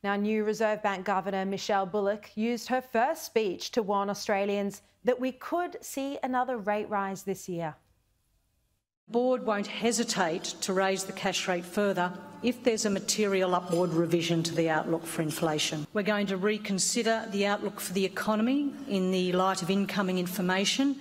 Now, new Reserve Bank Governor Michele Bullock used her first speech to warn Australians that we could see another rate rise this year. The board won't hesitate to raise the cash rate further if there's a material upward revision to the outlook for inflation. We're going to reconsider the outlook for the economy in the light of incoming information.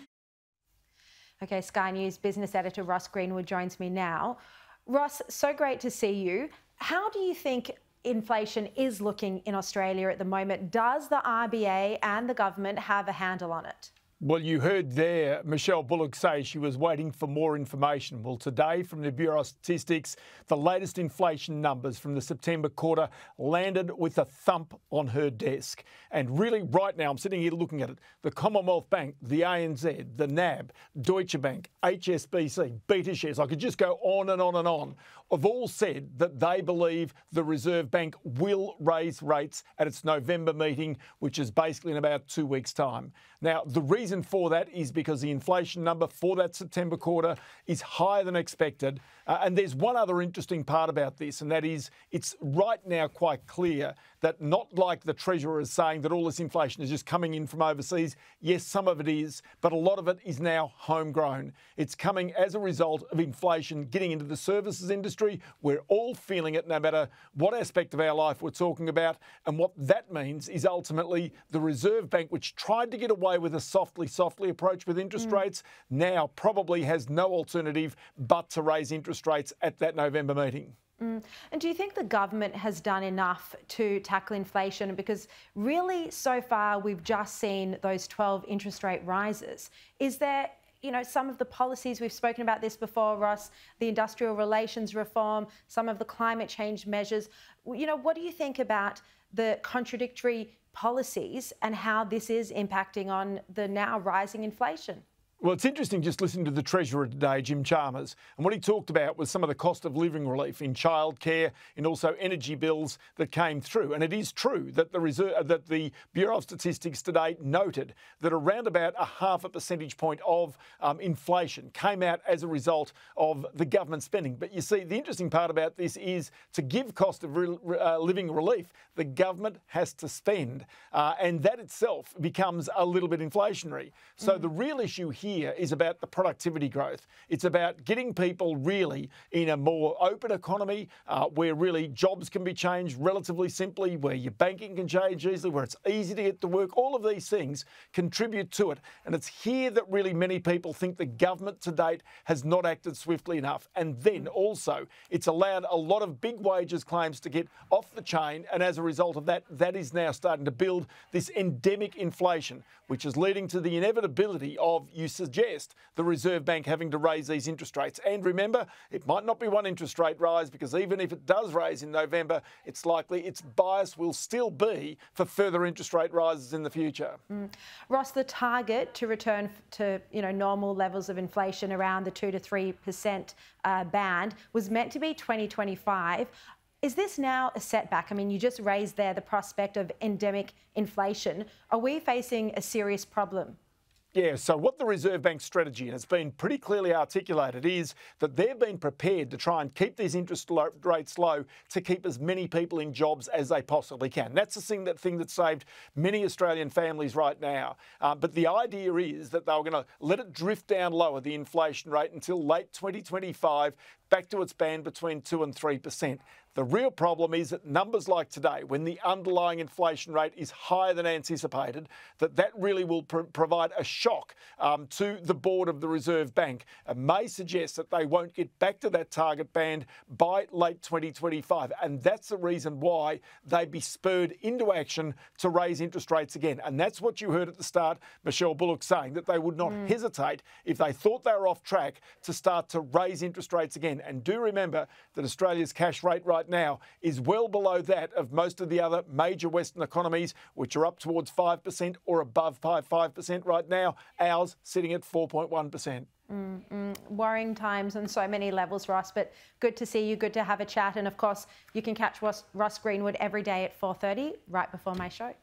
OK, Sky News Business Editor Ross Greenwood joins me now. Ross, so great to see you. How do you think inflation is looking in Australia at the moment? Does the RBA and the government have a handle on it? Well, you heard there Michele Bullock say she was waiting for more information. Well, today from the Bureau of Statistics, the latest inflation numbers from the September quarter landed with a thump on her desk. And really right now, I'm sitting here looking at it, the Commonwealth Bank, the ANZ, the NAB, Deutsche Bank, HSBC, Betashares, I could just go on and on and on, have all said that they believe the Reserve Bank will raise rates at its November meeting, which is basically in about 2 weeks' time. Now, the reason for that is because the inflation number for that September quarter is higher than expected. And there's one other interesting part about this, and that is it's right now quite clear that not like the Treasurer is saying that all this inflation is just coming in from overseas. Yes, some of it is, but a lot of it is now homegrown. It's coming as a result of inflation getting into the services industry. We're all feeling it no matter what aspect of our life we're talking about. And what that means is ultimately the Reserve Bank, which tried to get away with a softly approach with interest rates, now probably has no alternative but to raise interest rates at that November meeting. And do you think the government has done enough to tackle inflation? Because really, so far, we've just seen those 12 interest rate rises. Is there, some of the policies, we've spoken about this before, Ross, the industrial relations reform, some of the climate change measures. What do you think about the contradictory policies and how this is impacting on the now rising inflation? Well, it's interesting just listening to the Treasurer today, Jim Chalmers, and what he talked about was some of the cost of living relief in childcare and also energy bills that came through. And it is true that the Bureau of Statistics today noted that around about a 0.5 percentage point of inflation came out as a result of the government spending. But you see, the interesting part about this is to give cost of living relief, the government has to spend, and that itself becomes a little bit inflationary. So the real issue here is about the productivity growth. It's about getting people really in a more open economy where really jobs can be changed relatively simply, where your banking can change easily, where it's easy to get to work. All of these things contribute to it. And it's here that really many people think the government to date has not acted swiftly enough. And then also it's allowed a lot of big wages claims to get off the chain. And as a result of that, that is now starting to build this endemic inflation, which is leading to the inevitability of, you suggest, the Reserve Bank having to raise these interest rates. And remember, it might not be one interest rate rise, because even if it does raise in November, it's likely its bias will still be for further interest rate rises in the future. Ross, the target to return to normal levels of inflation around the 2 to 3% band was meant to be 2025. Is this now a setback? I mean, you just raised there the prospect of endemic inflation. Are we facing a serious problem? Yeah, so what the Reserve Bank's strategy, and it's been pretty clearly articulated, is that they've been prepared to try and keep these interest rates low to keep as many people in jobs as they possibly can. That's the thing that saved many Australian families right now. But the idea is that they were going to let it drift down lower, the inflation rate, until late 2025, back to its band between 2 and 3%. The real problem is that numbers like today, when the underlying inflation rate is higher than anticipated, that really will provide a shock to the board of the Reserve Bank and may suggest that they won't get back to that target band by late 2025. And that's the reason why they'd be spurred into action to raise interest rates again. And that's what you heard at the start, Michele Bullock saying, that they would not hesitate if they thought they were off track to start to raise interest rates again. And do remember that Australia's cash rate right now is well below that of most of the other major Western economies, which are up towards 5% or above 5% right now. Ours sitting at 4.1%. Worrying times on so many levels, Ross, but good to see you, good to have a chat. And of course, you can catch Ross Greenwood every day at 4:30, right before my show.